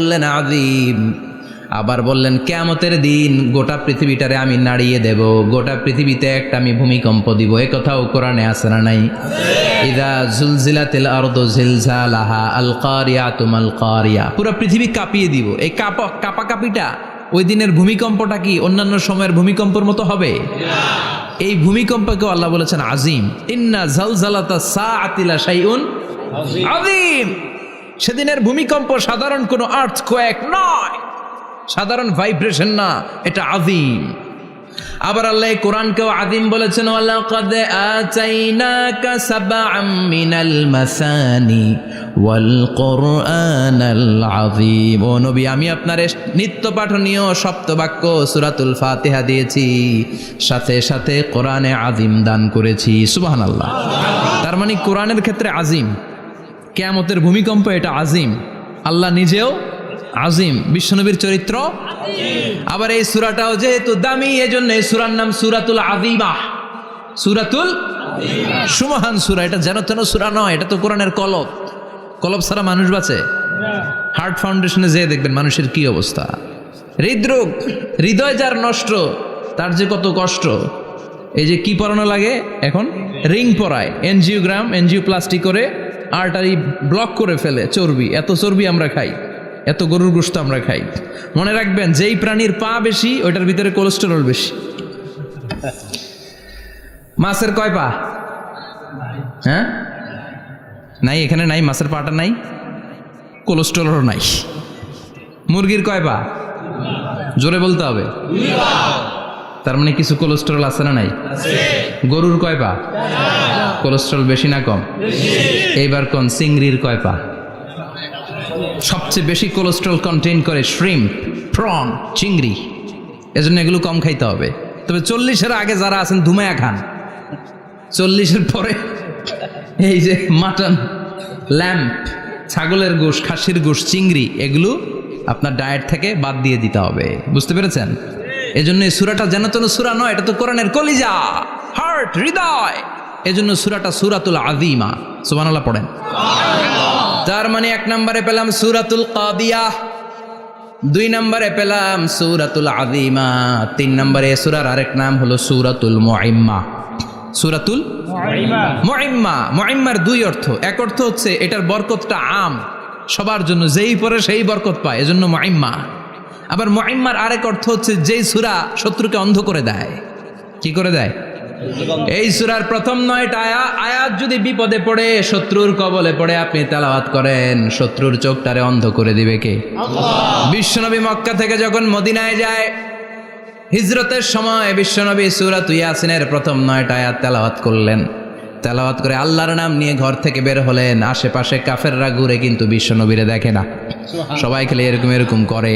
বললেন আযীম, আবার বললেন কিয়ামতের দিন গোটা পৃথিবীটারে আমি নাড়িয়ে দেব, গোটা পৃথিবীতে একটা আমি ভূমিকম্প দিব। এ কথাও কোরআনে আছে না নাই? ইযা জুলজিলাতিল আরদু জিলজালাহা আল কারিয়াতু মাল কারিয়া, পুরো পৃথিবী কাঁপিয়ে দিব। এই কাঁপাকাঁপিটা ওই দিনের ভূমিকম্পটা কি অন্যান্য সময়ের ভূমিকম্পের মতো হবে? এই ভূমিকম্পকে আল্লাহ বলেছেন আযীম। ইন্না জালজালাতা সাআতি লা শাইউন আযীম। সেদিনের ভূমিকম্প সাধারণ কোনো আর্থকোয়েক নয়, সাধারণ ভাইব্রেশন না, এটা আযীম। আবার আল্লাহ কোরআনকেও আযীম বলেছেন, ওয়ালাকাদ আতাইনাকা সাবআম মিনাল মাসানি ওয়াল কুরআনাল আযীম। ও নবী, আমি আপনার নিত্য পাঠনীয় সপ্তবাক্য সূরাতুল ফাতিহা দিয়েছি, সাথে সাথে কোরআনে আযীম দান করেছি। সুবহানাল্লাহ। তার মানে কোরআনের ক্ষেত্রে আযীম, কিয়ামতের ভূমিকম্প এটা আযীম, আল্লাহ নিজেও আযীম, বিশ্বনবীর চরিত্র। আবার এই সূরাটাও যেহেতু দামি, এজন্য এই সূরার নাম সূরাতুল আযীমা। সূরাতুল সুমহান সূরা। এটা যেন তেন সূরা নয়, এটা তো কোরআনের কলব। কলব ছাড়া মানুষ বাঁচে? হার্ট ফাউন্ডেশনে যেয়ে দেখবেন মানুষের কি অবস্থা। হৃদরোগ, হৃদয় যার নষ্ট, তার যে কত কষ্ট। এই যে কি পরানো লাগে এখন, রিং পরায়, এনজিওগ্রাম, এনজিওপ্লাস্টি করে আর্টারি ব্লক করে ফেলে। চর্বি, এত চর্বি আমরা খাই, এত গরুর গোশত আমরা খাই। মনে রাখবেন, যেই প্রাণীর পা বেশি ওইটার ভিতরে কোলেস্টেরল বেশি। মাছের কয় পা? হ্যাঁ, নাই, এখানে নাই, মাছের পাটা নাই, কোলেস্টেরল নাই। মুরগির কয় পা? জোরে বলতে হবে। তার মানে কিছু কোলেস্টেরল আছে না নাই? গরুর কয় পা? কোলেস্টেরল বেশি না কম? এইবার কোন চিংড়ির কয় পা? সবচেয়ে বেশি কোলেস্টেরল কন্টেইন করে শ্রিম্প, প্রন, চিংড়ি। এজন্য এগুলো কম খাইতে হবে। তবে 40-এর আগে যারা আছেন ধুমায়া খান, 40-এর পরে এই যে মাটন, ল্যাম্প, ছাগলের গোশ, খাসির গোশ, চিংড়ি, এগুলো আপনার ডায়েট থেকে বাদ দিয়ে দিতে হবে। বুঝতে পেরেছেন? এজন্য এই সূরাটা যেন তেন সূরা নয়, এটা তো কোরআনের কলিজা, হার্ট, হৃদয়। এজন্য সূরাটা সূরাতুল আযীমা। সুবহানাল্লাহ পড়েন। তার মানে 1 নম্বরে পেলাম সূরাতুল কাদিয়াহ, 2 নম্বরে পেলাম সূরাতুল আযীমা, 3 নম্বরে সূরার আরেক নাম হলো সূরাতুল মুইম্মা। সূরাতুল মুইম্মা। মুইম্মার 2 অর্থ। এক অর্থ হচ্ছে এটার বরকতটা আম, সবার জন্য, যেই পড়ে সেই বরকত পায়, এজন্য মুইম্মা। আবার মুইম্মার আরেক অর্থ হচ্ছে যেই সূরা শত্রুকে অন্ধ করে দেয়। কি করে দেয়? এই সূরার প্রথম 9টা আয়াত যদি বিপদে পড়ে, শত্রুর কবলে পড়ে আপনি তেলাওয়াত করেন, শত্রুর চোখটারে অন্ধ করে দিবে কে? আল্লাহ। বিশ্বনবী মক্কা থেকে যখন মদিনায় যায়, হিজরতের সময় বিশ্বনবী সূরা ইয়াসিনের প্রথম 9টা আয়াত তেলাওয়াত করলেন। তেলাওয়াত করে আল্লাহর নাম নিয়ে ঘর থেকে বের হলেন। আশেপাশে কাফেররা ঘুরে কিন্তু বিশ্বনবীরে দেখে না। সবাই খেলে এরকম এরকম করে,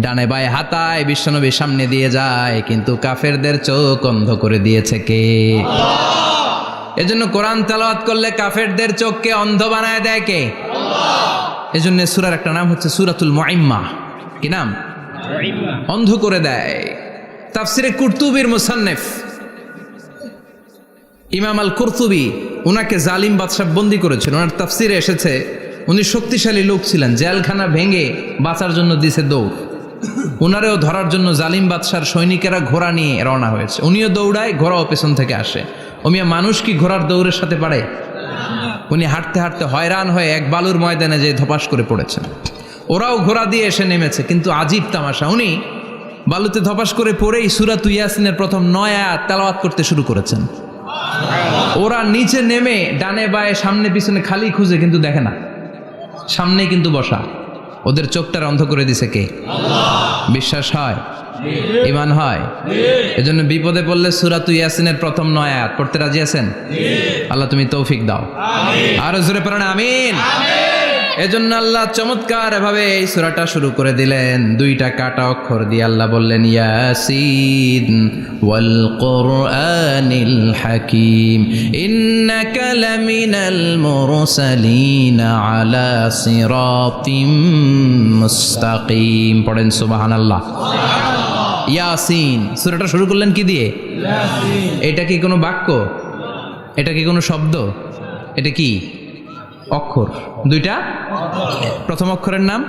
ডানে বায়ে হাতায়, বিশ্বনবীর সামনে দিয়ে যায়, কিন্তু কাফেরদের চোখ অন্ধ করে দিয়েছে কে? আল্লাহ। এজন্য কোরআন তেলাওয়াত করলে কাফেরদের চোখকে অন্ধ বানায় দেয় কে? আল্লাহ। এজন্য সূরার একটা নাম হচ্ছে সূরাতুল মুইম্মা। কি নাম? অন্ধ করে দেয়। তাফসিরে কুরতুবির মুসান্নিফ ইমাম আল কুরতুবি, উনাকে জালিম বাদশা বন্দী করেছিল। ওনার তাফসিরে এসেছে উনি শক্তিশালী লোক ছিলেন, জেলখানা ভেঙে বাঁচার জন্য দিছে দৌড়। উনারেও ধরার জন্য জালিম বাদশার সৈনিকেরা ঘোড়া নিয়ে রওনা হয়েছে। উনিও দৌড়ায়, ঘোড়াও পেছন থেকে আসে। ওমিয়া মানুষ কি ঘোড়ার দৌড়ের সাথে পারে? উনি হাঁটতে হাঁটতে হয়রান হয়ে এক বালুর ময়দানে যে ধপাস করে পড়েছেন। ওরাও ঘোড়া দিয়ে এসে নেমেছে, কিন্তু আজীব তামাশা, উনি বালুতে ধপাস করে পড়েই সূরা ইয়াসিনের প্রথম 9 আয়াত তেলাওয়াত করতে শুরু করেছেন। ওরা নিচে নেমে ডানে বায়ে সামনে পিছনে খালি খুঁজে, কিন্তু দেখে না, সামনে কিন্তু বসা। ওদের চোখটার অন্ধ করে দিছে কে? আল্লাহ। বিশ্বাস হয়? ঈমান হয়? এজন্য বিপদে পড়লে সূরা ইয়াসিনের প্রথম 9 আয়াত পড়তে রাজি আছেন? আল্লাহ তুমি তৌফিক দাও। আমিন। আর জোরে পড়েন আমিন। এজন্য আল্লাহ চমৎকার ভাবে এই সূরাটা শুরু করে দিলেন। 2টা কাটা অক্ষর দিয়ে আল্লাহ বললেন ইয়াসিন ওয়াল কুরআনিল হাকীম ইন্নাকা লামিনাল মুরসালিন আলা সিরাতিম মুস্তাকিম। পড়েন সুবহানাল্লাহ। ইয়াসিন। সূরাটা শুরু করলেন কি দিয়ে? ইয়াসিন। এটা কি কোনো বাক্য? এটা কি কোনো শব্দ? এটা কি? অক্ষর, দুইটা। প্রথম অক্ষরের নাম,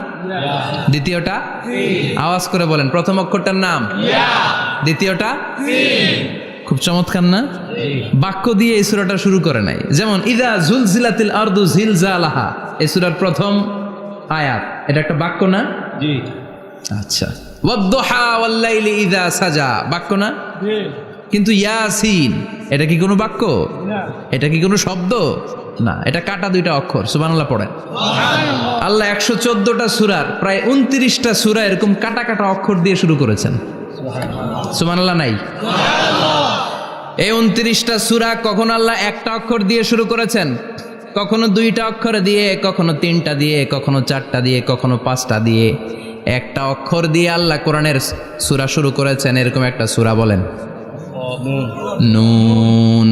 দ্বিতীয়টা আওয়াজ করে বলেন, প্রথম অক্ষরটার নাম, দ্বিতীয়টা। খুব চমৎকার না? বাক্য দিয়ে এই সূরাটা শুরু করে নাই। যেমন ইদা জুলজিলাতিল আরদু জিলজালাহা, এই সূরার প্রথম আয়াত, এটা একটা বাক্য না? জি। আচ্ছা। ওয়াদ-দুহা ওয়াল-লাইলি ইযা সাজা, বাক্য না? জি। কিন্তু ইয়াসিন, এটা কি কোনো বাক্য? না। এটা কি কোনো শব্দ? না, এটা কাটা দুইটা অক্ষর। সুবহানাল্লাহ পড়েন। সুবহানাল্লাহ। আল্লাহ 114টা সূরার প্রায় 29টা সূরা এরকম কাটা কাটা অক্ষর দিয়ে শুরু করেছেন। সুবহানাল্লাহ। সুবহানাল্লাহ নাই? সুবহানাল্লাহ। এই 29টা সূরা কখন আল্লাহ একটা অক্ষর দিয়ে শুরু করেছেন, কখনো 2টা অক্ষর দিয়ে, কখনো 3টা দিয়ে, কখনো 4টা দিয়ে, কখনো 5টা দিয়ে। একটা অক্ষর দিয়ে আল্লাহ কোরআনের সূরা শুরু করেছেন, এরকম একটা সূরা বলেন। নুন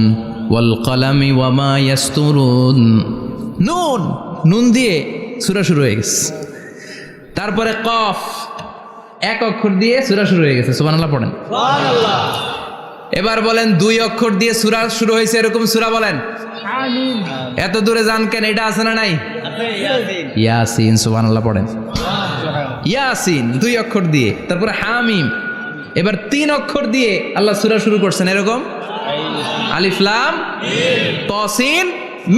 ওয়াল কলামি ওয়া মা ইয়াসতুরুন। নুন, নুন দিয়ে সূরা শুরু হয়ে গেছে। তারপরে কফ, এক অক্ষর দিয়ে সূরা শুরু হয়ে গেছে। সুবহানাল্লাহ পড়েন। সুবহানাল্লাহ। এবার বলেন 2 অক্ষর দিয়ে সূরা শুরু হয়েছে এরকম সূরা বলেন। আমিন। এত দূরে যান কেন? এটা আছে না নাই? আছে। ইয়াসিন। সুবহানাল্লাহ পড়েন। ইয়াসিন 2 অক্ষর দিয়ে। তারপরে হামিম। এবার 3 অক্ষর দিয়ে আল্লাহ সূরা শুরু করছেন এরকম, আলিফ লাম মিম তা সিন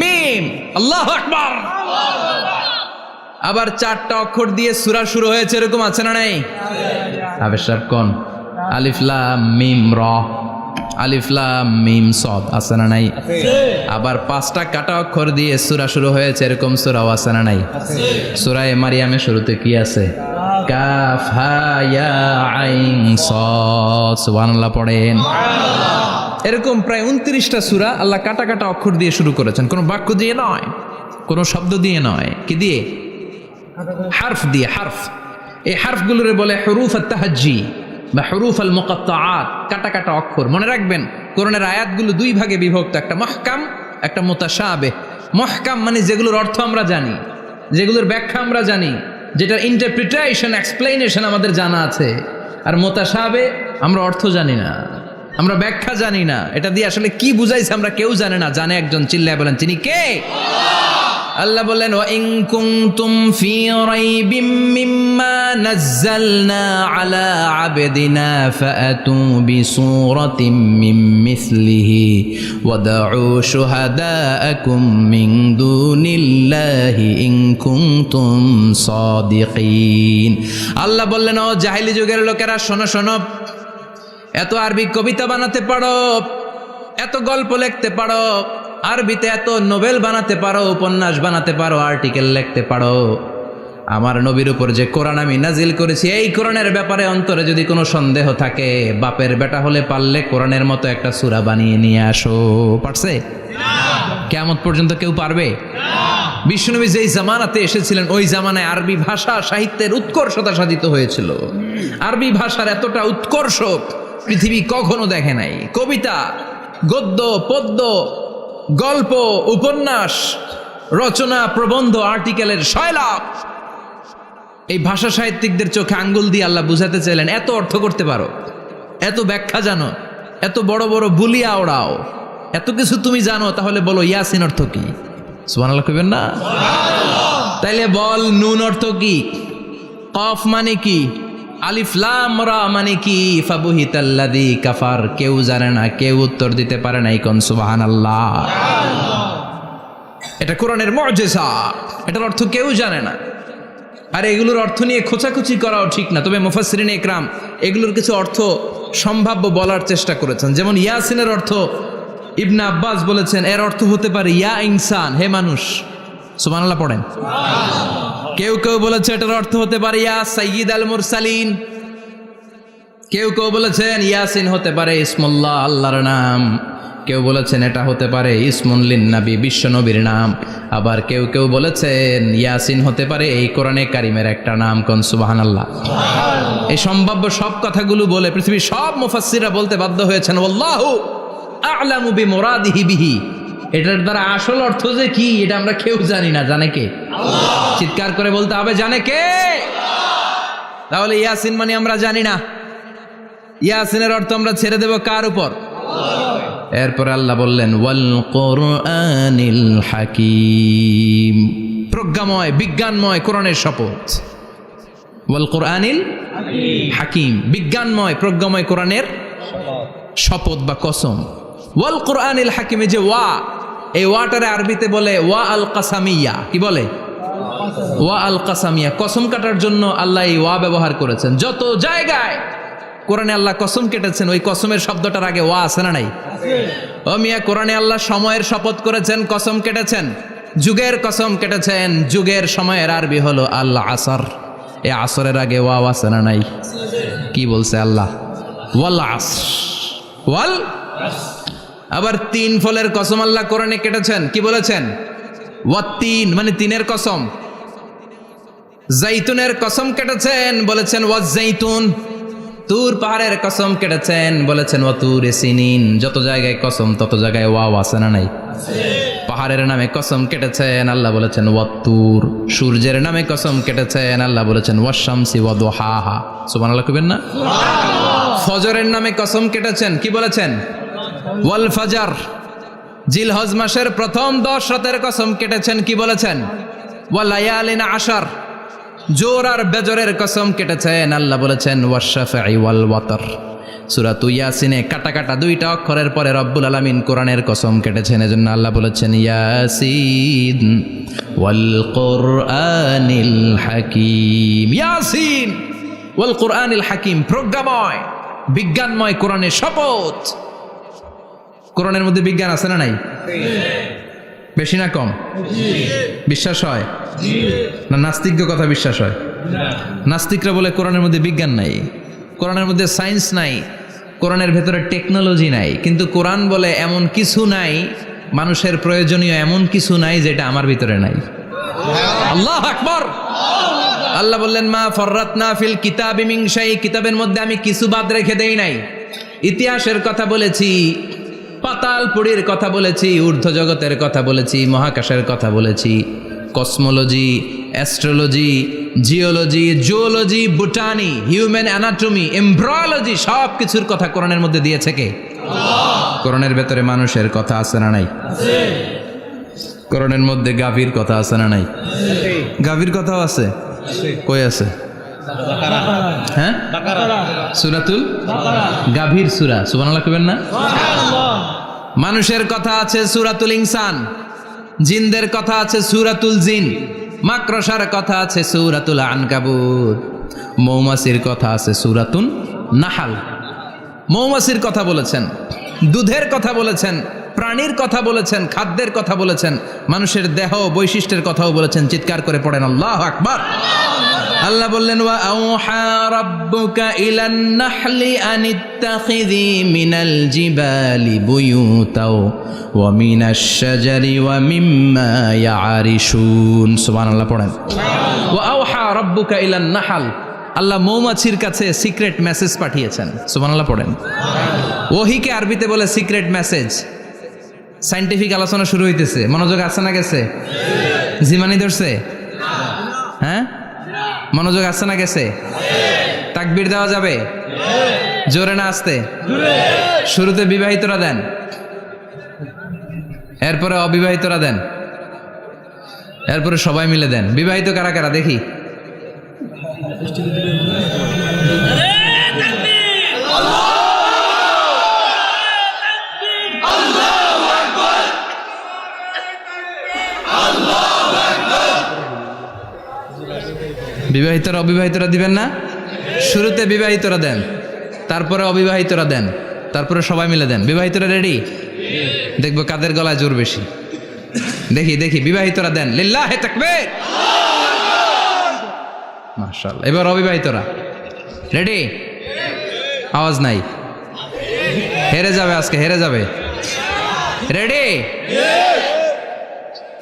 মিম। আল্লাহু আকবার। আবার 4টা অক্ষর দিয়ে সূরা শুরু হয়েছে এরকম আছে না নাই? আবেশাব কোন? আলিফ লাম মিম র, আলিফ লাম মিম সদ, আছে না নাই? আবার 5টা কাটা অক্ষর দিয়ে সূরা শুরু হয়েছে এরকম সূরাও আছে না নাই? সূরা মারিয়ামের শুরুতে কি আছে? কাফ হা ইয়া আইন সাদ। সুবহানাল্লাহ পড়েন। এরকম প্রায় 29টা সূরা আল্লাহ কাটা কাটা অক্ষর দিয়ে শুরু করেছেন, কোনো বাক্য দিয়ে নয়, কোনো শব্দ দিয়ে নয়। কি দিয়ে? হারফ দিয়ে। হারফ, এই হারফগুলোরে বলে হুরুফ আত-তাহাজ্জি বা হুরুফ আল মুকাত্তাআত, কাটা কাটা অক্ষর। মনে রাখবেন কোরআনের আয়াতগুলো 2 ভাগে বিভক্ত, একটা মুহকাম, একটা মুতাশাবিহ। মুহকাম মানে যেগুলোর অর্থ আমরা জানি, যেগুলোর ব্যাখ্যা আমরা জানি, যেটার ইন্টারপ্রিটেশন, এক্সপ্লেনেশন আমাদের জানা আছে। আর মুতাশাবিহ আমরা অর্থ জানি না, আমরা ব্যাখ্যা জানি না, এটা দিয়ে আসলে কি বুঝাইছে আমরা কেউ জানে না। জানে একজন, চিল্লায় বলেন তিনি কে? আল্লাহ বললেন ওয়া ইন কুনতুম ফি রাইবিম মিম্মা নাযালনা আলা আবদিনা ফাআতু বিসূরাতিম মিন মিসলিহি ওয়াদউ শুহাদাআকুম মিন দুনিল্লাহি ইন কুনতুম সাদিকিন। আল্লাহ বললেন ও জাহেলি যুগের লোকেরা, শোনো শোনো, এত আরবি কবিতা বানাতে পারো, এত গল্প লিখতে পারো, আরবিতে এত নোবেল বানাতে পারো, উপন্যাস বানাতে পারো, আর্টিকেল লিখতে পারো, আমার নবীর উপর যে কোরআন আমি নাজিল করেছি এই কোরআনের ব্যাপারে অন্তরে যদি কোনো সন্দেহ থাকে, বাপের বেটা হলে পারলে কোরআনের মতো একটা সূরা বানিয়ে নিয়ে আসো। পারছে? কিয়ামত পর্যন্ত কেউ পারবে? বিশ্বনবী যেই জামানাতে এসেছিলেন ওই জামানায় আরবি ভাষা সাহিত্যের উৎকর্ষতা সাধিত হয়েছিল। আরবি ভাষার এতটা উৎকর্ষ পৃথিবী কখনো দেখে নাই। কবিতা, গদ্য, পদ্য, গল্প, উপন্যাস, রচনা, প্রবন্ধ, আর্টিকেলের সয়লাভ। এই ভাষা সাহিত্যিকদের চোখে আঙ্গুল দিয়ে আল্লাহ বুঝাতে চাইলেন, এত অর্থ করতে পারো, এত ব্যাখ্যা জানো, এত বড় বড় বুলিয়া ওড়াও, এত কিছু তুমি জানো, তাহলে বলো ইয়াসিন অর্থ কি? সুবহানাল্লাহ কইবেন না? তাইলে বল নুন অর্থ কি? কফ মানে কি? আলিফ লাম রা মানে কি? ফাবুহিতাল্লাযী কাফার। কেউ জানে না, কেউ উত্তর দিতে পারে না। কোন সুবহানাল্লাহ। এটা কোরআনের মুজিজা, এটার অর্থ কেউ জানে না। আর এগুলোর অর্থ নিয়ে খোঁচাখুচি করাও ঠিক না। তবে মুফাসসিরিনে ইকরাম এগুলোর কিছু অর্থ সম্ভাব্য বলার চেষ্টা করেছেন। যেমন ইয়াসিনের অর্থ ইবনে আব্বাস বলেছেন এর অর্থ হতে পারে ইয়া ইনসান, হে মানুষ। সুবহানাল্লাহ পড়েন। কেউ কেউ বলেছে এটার অর্থ হতে পারে ইয়া সাইয়্যিদ আল মুরসালিন। কেউ কেউ বলেছেন ইয়াসিন হতে পারে ইসমুল্লাহ, আল্লাহর নাম। কেউ বলেছেন এটা হতে পারে ইসমুন লিন নবী, বিশ্ব নবীর নাম। আবার কেউ কেউ বলেছেন ইয়াসিন হতে পারে এই কোরআনে কারিমের একটা নাম। কোন সুবহানাল্লাহ। এই সম্ভাব্য সব কথাগুলো বলে পৃথিবীর সব মুফাসসিররা বলতে বাধ্য হয়েছেন আল্লাহু আ'লামু বিমুরাদিহি বিহি। এটার দ্বারা আসল অর্থ যে কি এটা আমরা কেউ জানি না। জানে কে? আল্লাহ। চিৎকার করে বলতে হবে, জানে কে? আল্লাহ। তাহলে ইয়াসিন মানে আমরা জানি না। ইয়াসিনের অর্থ আমরা ছেড়ে দেব কার উপর? আল্লাহ। এরপরে আল্লাহ বললেন ওয়াল কোরআনিল হাকিম, প্রজ্ঞাময় বিজ্ঞানময় কোরআনের শপথ। ওয়াল কোরআনিল হাকিম, বিজ্ঞানময় প্রজ্ঞাময় কোরআনের শপথ বা কসম। ওয়াল কোরআনিল হাকিমে যে ওয়া, এই ওয়াটারে আরবিতে বলে ওয়া আল কাসামিয়া। কি বলে? ওয়া আল কাসামিয়া, কসম কাটার জন্য আল্লাহ এই ওয়া ব্যবহার করেছেন। যত জায়গায় কোরআনে আল্লাহ কসম কেটেছেন, ওই কসমের শব্দটার আগে ওয়া আছে না নাই? ও মিয়া, কোরআনে আল্লাহ সময়ের শপথ করেছেন, কসম কেটেছেন, যুগের কসম কেটেছেন। যুগের সময়ের আরবি হলো আল আসর। এই আসরের আগে ওয়া আছে না নাই? কি বলছে আল্লাহ? ওয়াল আসর, ওয়াল। আবার তিন ফলের কসম আল্লাহ কোরআনে কেটেছেন, কি বলেছেন? ওয়াত্তিন, মানে তিনের কসম। জাইতুনের কসম কেটেছেন, বলেছেন ওয়াজ জাইতুন। তুর পাহাড়ের কসম কেটেছেন, বলেছেন ওয়াতুর সিনিন। যত জায়গায় কসম তত জায়গায় ওয়াও আছে না নাই? পাহাড়ের নামে কসম কেটেছেন, আল্লাহ বলেছেন ওয়াতুর। সূর্যের নামে কসম কেটেছেন, আল্লাহ বলেছেন ওয়াশ-শামসি ওয়া দুহাহা। সুবহানাল্লাহ কইবেন না? ফজরের নামে কসম কেটেছেন, কি বলেছেন? ওয়াল ফাজর। জিলহজ মাসের প্রথম 10 রাতের কসম কেটেছেন, কি বলেছেন? ওয়া লায়ালিন আশর। জোর আর বেজরের কসম কেটেছেন, আল্লাহ বলেছেন ওয়াশ-শাফঈ ওয়াল ওয়াতর। সূরা ইয়াসিনে কাটা কাটা 2টা অক্ষরের পরে রব্বুল আলামিন কোরআনের কসম কেটেছেন, এজন্য আল্লাহ বলেছেন ইয়াসিন ওয়াল কোরআনিল হাকিম। ইয়াসিন ওয়াল কোরআনিল হাকিম, প্রজ্ঞাময় বিজ্ঞানময় কোরআনের শপথ। কোরআনের মধ্যে বিজ্ঞান আছে না নাই? বেশি না কম? বিশ্বাস হয় না? নাস্তিকদের কথা বিশ্বাস হয়? নাস্তিকরা বলে কোরআনের মধ্যে বিজ্ঞান নাই, কোরআনের মধ্যে সায়েন্স নাই, কোরআনের ভেতরে টেকনোলজি নাই। কিন্তু কোরআন বলে এমন কিছু নাই, মানুষের প্রয়োজনীয় এমন কিছু নাই যেটা আমার ভিতরে নাই। আল্লাহু আকবার। আল্লাহ বললেন মা ফররাতনা ফিল কিতাবি মিন শাই, কিতাবের মধ্যে আমি কিছু বাদ রেখে দেই নাই। ইতিহাসের কথা বলেছি, পাতালপুরীর কথা বলেছি, ঊর্ধ্ব জগতের কথা বলেছি, মহাকাশের কথা বলেছি, cosmology, astrology, geology, zoology, botany, human anatomy, embryology, সব কিছুর কথা কোরআনের মধ্যে দিয়েছে কে? কোরআনের ভেতরে মানুষের কথা আছে না নাই? কোরআনের মধ্যে গাভীর কথা আছে না নাই? গাভীর কথাও আছে। কই আছে? হ্যাঁ, সূরাতুল গাভীর সূরা। সুবহানাল্লাহ কইবেন না? মানুষের কথা আছে সূরাতুল ইনসান, জিনদের কথা আছে সূরাতুল জিন, মাকড়সার কথা আছে সূরাতুল আনকাবুত, মৌমাছির কথা আছে সূরাতুন নাহাল। মৌমাছির কথা বলেছেন, দুধের কথা বলেছেন, প্রাণীর কথা বলেছেন, খাদ্যের কথা বলেছেন, মানুষের দেহ বৈশিষ্ট্যের কথাও বলেছেন। চিৎকার করে পড়েন আল্লাহু আকবার। আল্লাহ বললেন ওয়া আওহা রাব্বুকা ইলান নাহলি আনিত্তাখিযি মিনাল জিবালি বুয়ুতাও ওয়া মিনাশ শাজারি ওয়া মিম্মা ইয়ারিশুন। সুবহানাল্লাহ পড়েন। ওয়া আওহা রাব্বুকা ইলান নাহল, আল্লাহ মৌমাছির কাছে সিক্রেট মেসেজ পাঠিয়েছেন। সুবহানাল্লাহ পড়েন। ওহীকে আরবিতে বলে সিক্রেট মেসেজ। সায়েন্টিফিক আলোচনা শুরু হইতেছে, মনোযোগ আছে না গেছে? জিমানি ধরছে? হ্যাঁ, মনোযোগ আছে না গেছে? তাকবীর দেওয়া যাবে? জোরে না আসতে? শুরুতে বিবাহিতরা দেন, এরপরে অবিবাহিতরা দেন, এরপরে সবাই মিলে দেন। বিবাহিত কারা কারা দেখি? বিবাহিতরা অবিবাহিতরা দিবেন না? শুরুতে বিবাহিতরা দেন, তারপরে অবিবাহিতরা দেন, তারপরে সবাই মিলে দেন। বিবাহিতরা রেডি? দেখবো কাদের গলায় জোর বেশি। দেখি দেখি, বিবাহিতরা দেন। লিল্লাহি তাকবীর। মাশাআল্লাহ। এবার অবিবাহিতরা রেডি? আওয়াজ নাই, হেরে যাবে আজকে, হেরে যাবে। রেডি?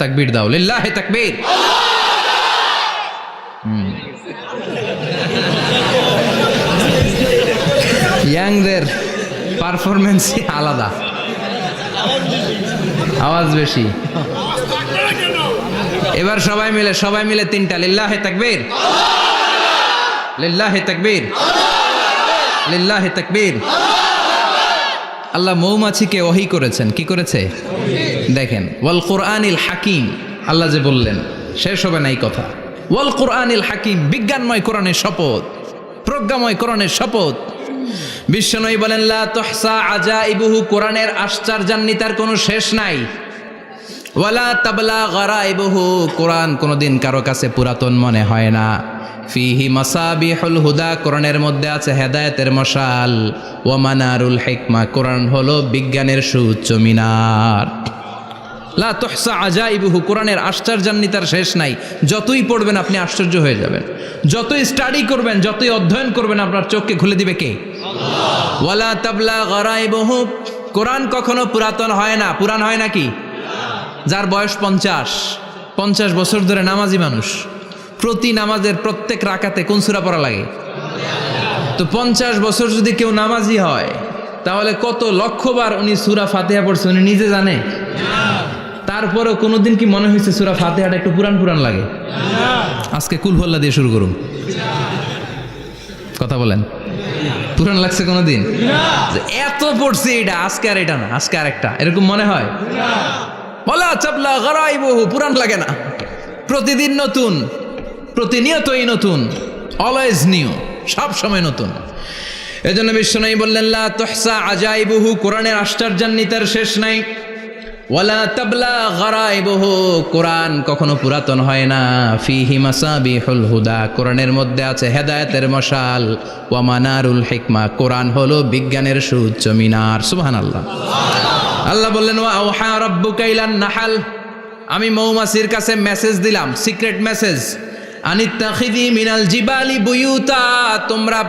তাকবীর দাও। লিল্লাহি তাকবীর। ইয়াংদের পারফরমেন্সই আলাদা, আওয়াজ বেশি। এবার সবাই মিলে তিনটা। লিল্লাহি তাকবীর, লিল্লাহি তাকবীর, লিল্লাহি তাকবীর। আল্লাহ মৌমাছিকে ওহী করেছেন। কি করেছে দেখেন, ওয়াল কোরআনিল হাকিম, আল্লাহ যে বললেন শেষ হবে না এই কথা। ওয়াল কোরআনিল হাকিম, বিজ্ঞানময় কোরআনের শপথ, প্রজ্ঞাময় কোরআনের শপথ। বিশ্বনবী বলেন লা তুহসা আজাইবুহু, কোরআনের আশ্চর্যান্বিতার কোনো শেষ নাই। ওয়ালা তাবলা গারাইবুহু, কোরআন কোনোদিন কারো কাছে পুরাতন মনে হয় না। ফিহি মাসাবিহুল হুদা, কোরআনের মধ্যে আছে হেদায়েতের মশাল। ওয়া মানারুল হিকমা, কোরআন হলো বিজ্ঞানের সুউচ্চ মিনার। লা তুহসা আজাইবুহু, কোরআনের আশ্চর্যান্বিতার শেষ নাই। যতই পড়বেন আপনি আশ্চর্য হয়ে যাবেন, যতই স্টাডি করবেন, যতই অধ্যয়ন করবেন, আপনার চোখকে খুলে দিবে কে? আল্লাহ। ওয়ালা তাবলা গারাইবুহু, কোরআন কখনো পুরাতন হয় না। পুরান হয় নাকি? যার বয়স 50 বছর ধরে নামাজি মানুষ, প্রতি নামাজের প্রত্যেক রাকাতে কোন সূরা পড়া লাগে? তো 50 বছর যদি কেউ নামাজি হয়, তাহলে কত লক্ষবার উনি সূরা ফাতিহা পড়ছে উনি নিজে জানে? তারপরেও কোনোদিন কি মনে হয়েছে সূরা ফাতিহাটা একটু পুরান পুরান লাগে? আজকে কুল হল্লা দিয়ে শুরু করুন, কথা বলেন। পুরান লাগছে কোনোদিন? এত পড়ছি এটা, আজকে আর এটা না, আজকে আর একটা, এরকম মনে হয়? ওয়ালা চাবলা গারাইবুহু, পুরান লাগে না। প্রতিদিন নতুন, প্রতিনিয়তই নতুন, অলওয়েজ নিউ, সব সময় নতুন। এজন্য বিশ্বনবী বললেন লা তুহসা আজাইবুহু, কোরআনের আশ্চর্যান্বিতার শেষ নাই। ওয়ালা তাবলা গারাইবুহু, কোরআন কখনো পুরাতন হয় না। ফিহি মাসাবিহুল হুদা, কোরআনের মধ্যে আছে হেদায়েতের মশাল। ওয়া মানারুল হিকমা, কোরআন হলো বিজ্ঞানের সুউচ্চ মিনার। সুবহানাল্লাহ। আল্লাহ বললেন ওয়া আওহা রাব্বুকা ইলান নাহাল, আমি মৌমাছির কাছে মেসেজ দিলাম, সিক্রেট মেসেজ। আনিত্তাখিযি মিনাল জিবালি বুয়ুতা, তোমরা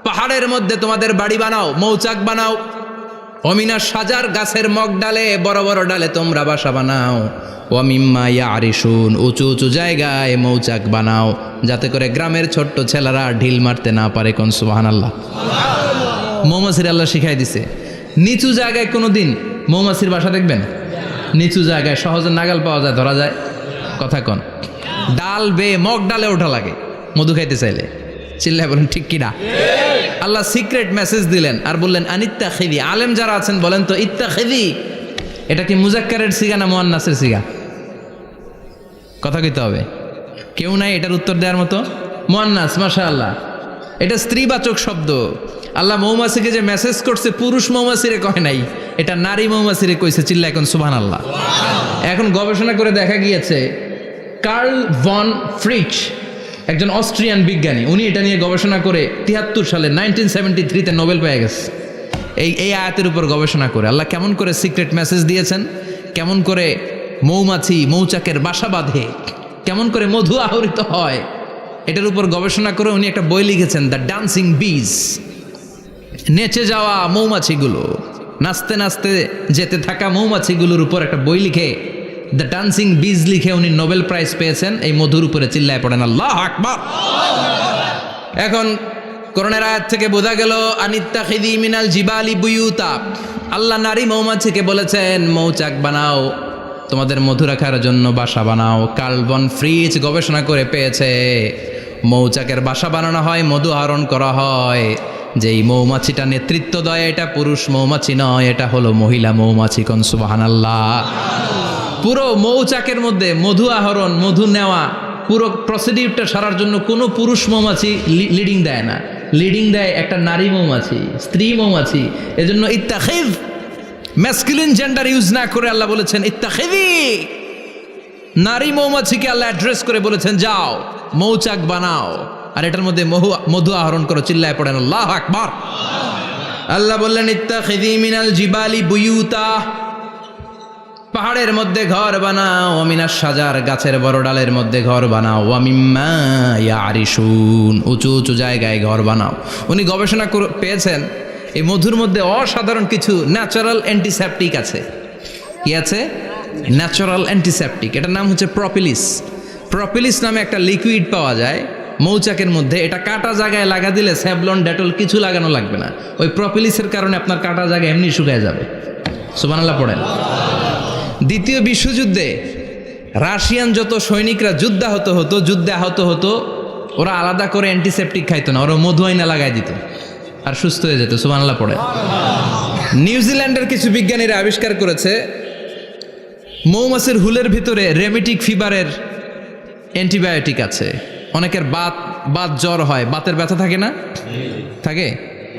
পাহাড়ের মধ্যে তোমাদের বাড়ি বানাও, মৌচাক বানাও। অমিনা সাজার, গাছের মগ ডালে, বড় বড় ডালে তোমরা বাসা বানাও। ওয়া মিম্মা ইয়ারিশুন, উঁচু উঁচু জায়গায় মৌচাক বানাও, যাতে করে গ্রামের ছোট্ট ছেলেরা ঢিল মারতে না পারে। কোন সুবহানাল্লাহ। মৌমাছির আল্লাহ শিখাই দিছে। নিচু জায়গায় কোনোদিন মৌমাছির বাসা দেখবেন? নিচু জায়গায় সহজে নাগাল পাওয়া যায়, ধরা যায়। কথা কন। ডাল বেয়ে মগ ডালে ওঠা লাগে মধু খাইতে চাইলে। চিল্লায় বলেন ঠিক কিনা? আল্লাহ সিক্রেট মেসেজ দিলেন আর বললেন আনিত্তাখিযি। আলেম যারা আছেন বলেন তো, ইত্তাখিযি এটা কি মুজাক্কারের সিগা না মুয়ান্নাসের সিগা? কথা কইতে হবে। কেউ নাই এটার উত্তর দেওয়ার মতো। মুয়ান্নাস, মাশাআল্লাহ। এটা স্ত্রীবাচক শব্দ। আল্লাহ মৌমাছিকে যে মেসেজ করছে পুরুষ মৌমাছিরে কয় নাই, এটা নারী মৌমাছিরে কইছে। চিল্লা এখন সুবহানাল্লাহ। এখন গবেষণা করে দেখা গিয়েছে, কার্ল ভন ফ্রিচ একজন অস্ট্রিয়ান বিজ্ঞানী, উনি এটা নিয়ে গবেষণা করে 73 সালে 1973-তে নোবেল পেয়ে গেছে। এই আয়াতের উপর গবেষণা করে আল্লাহ কেমন করে সিক্রেট মেসেজ দিয়েছেন, কেমন করে মৌমাছি মৌচাকের বাসা বাঁধে, কেমন করে মধু আহরিত হয়, এটার উপর গবেষণা করে উনি একটা বই লিখেছেন, দ্য ডান্সিং বিজ। নেচে যাওয়া মৌমাছিগুলো, নাচতে নাচতে যেতে থাকা মৌমাছিগুলোর উপর একটা বই লিখে, দ্য ডান্সিং বিজ লিখে উনি নোবেল প্রাইজ পেয়েছেন এই মধুর উপরে। চিল্লায় পড়েন আল্লাহু আকবার। এখন কোরআনের আয়াত থেকে বোঝা গেল আনিত্তাখিযি মিনাল জিবালি বুয়ুতা, আল্লাহ নারী মৌমাছিকে বলেছেন মৌচাক বানাও, তোমাদের মধু রাখার জন্য বাসা বানাও। কার্ল ভন ফ্রিচ গবেষণা করে পেয়েছে মৌচাকের বাসা বানানো হয়, মধু আহরণ করা হয়। যেই মৌমাছিটা নেতৃত্ব দেয় এটা পুরুষ মৌমাছি নয়, এটা হলো মহিলা মৌমাছি। কোন সুবহানাল্লাহ। পুরো মৌচাকের মধ্যে মধু আহরণ, মধু নেওয়া, পুরো প্রসিডিউরটা সারার জন্য কোনো পুরুষ মৌমাছি লিডিং দেয় না, লিডিং দেয় একটা নারী মৌমাছি, স্ত্রী মৌমাছি। এজন্য ইত্তাখিয, ম্যাসকুলিন জেন্ডার ইউজ না করে আল্লাহ বলেছেন ইত্তাখিযি। নারী মৌমাছিকে আল্লাহ অ্যাড্রেস করে বলেছেন যাও মৌচাক বানাও আর এটার মধ্যে মধু আহরণ করো। চিল্লায় পড়েন আল্লাহু আকবার। আল্লাহ বললেন ইত্তাখিযি মিনাল জিবালি বুয়ুতা, পাহাড়ের মধ্যে ঘর বানাও। মিনাস সাজার, গাছের বড় ডালের মধ্যে ঘর বানাও। ওয়া মিম্মা ইয়ারিশুন, উঁচু উঁচু জায়গায় ঘর বানাও। উনি গবেষণা পেয়েছেন এই মধুর মধ্যে অসাধারণ কিছু ন্যাচারাল অ্যান্টিসেপটিক আছে। কি আছে? Natural antiseptic. এটার নাম হচ্ছে প্রপিলিস। প্রপিলিস নামে একটা লিকুইড পাওয়া যায় মৌচাকের মধ্যে। এটা কাটা জায়গায় লাগা দিলে স্যাভলন, ডেটল কিছু লাগানো লাগবে না। ওই প্রপিলিসের কারণে আপনার কাটা জায়গা এমনি শুকিয়ে যাবে। সুবহানাল্লাহ পড়েন। দ্বিতীয় বিশ্বযুদ্ধে রাশিয়ান যত সৈনিকরা যুদ্ধে আহত হতো, ওরা আলাদা করে অ্যান্টিসেপটিক খাইতো না, ওরা মধু আইনা লাগাই দিত আর সুস্থ হয়ে যেত। সুবহানাল্লাহ পড়ে। নিউজিল্যান্ডের কিছু বিজ্ঞানীরা আবিষ্কার করেছে মৌমাছির হুলের ভিতরে রেমেটিক ফিভারের অ্যান্টিবায়োটিক আছে। অনেকের বাত জ্বর হয়, বাতের ব্যথা থাকে না, থাকে,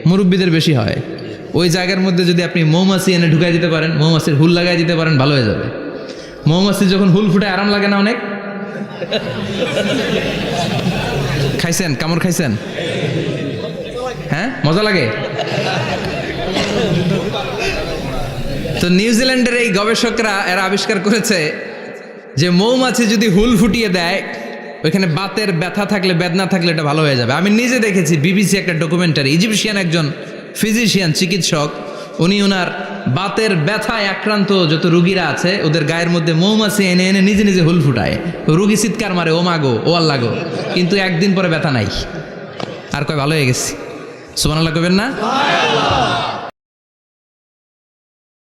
মুরব্বীদের বেশি হয়। ওই জায়গার মধ্যে যদি আপনি মৌমাছি এনে ঢুকাই দিতে পারেন, মৌমাছির হুল লাগাই দিতে পারেন, ভালো হয়ে যাবে। মৌমাছি যখন হুল ফুটে আরাম লাগে না অনেক? খাইছেন, কামড় খাইছেন? হ্যাঁ, মজা লাগে। তো নিউজিল্যান্ডের এই গবেষকরা এরা আবিষ্কার করেছে যে মৌমাছি যদি হুল ফুটিয়ে দেয়, ওইখানে বাতের ব্যথা থাকলে, বেদনা থাকলে এটা ভালো হয়ে যাবে। আমি নিজে দেখেছি, বিবিসি একটা ডকুমেন্টারি, ইজিপশিয়ান একজন ফিজিশিয়ান, চিকিৎসক, উনি ওনার বাতের ব্যথায় আক্রান্ত যত রুগীরা আছে ওদের গায়ের মধ্যে মৌমাছি এনে এনে নিজে নিজে হুল ফুটায়। রুগী চিৎকার মারে, ও মাগো, ও আল্লাহ গো, কিন্তু একদিন পরে ব্যথা নাই, আর কয় ভালো হয়ে গেছি। সুবহানাল্লাহ কইবেন না?